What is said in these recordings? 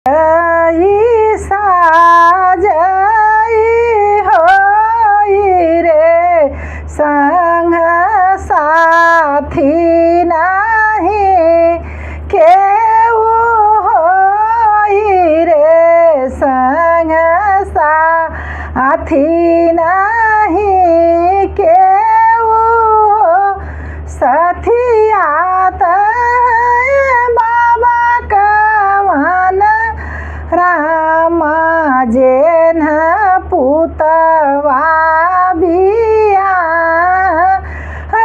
जई साजई होई रे संग साथी नाही केहू होई रे संग साथी नाही केहू सथियात बाबा कवन राम जेन पुतवा बिया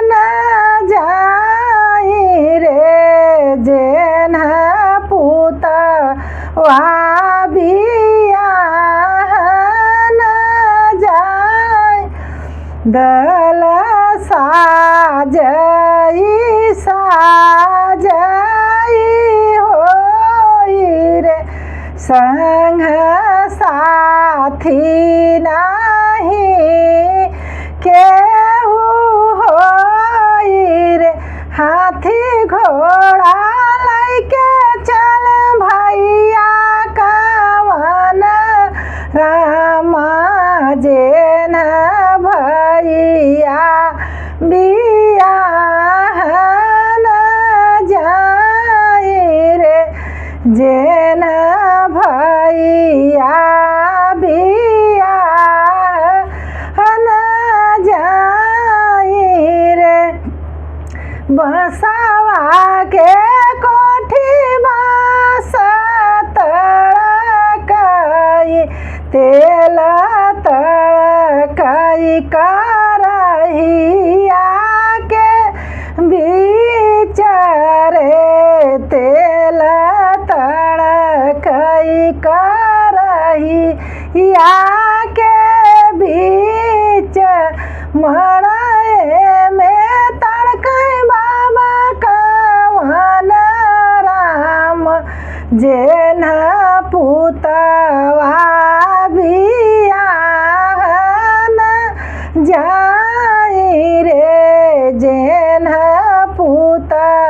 न जाई रे जेन पुतवा बिया न जाई दल साजई साजई होई रे संग साथी नाही केहू होई रे हाथी घोड़ा लैके चल भैया कवन राम जेन भैया बिया न जाई रे जेन भैया बिया न जाई रे बसवा के कोठी बास तड़कई तेल तड़कई करहिया के बीच रे तेल तड़कई करहिया के बीच मड़ई में तड़कई बाबा कवन राम जेन पुतवा बिया न जाई रे जेन पुतवा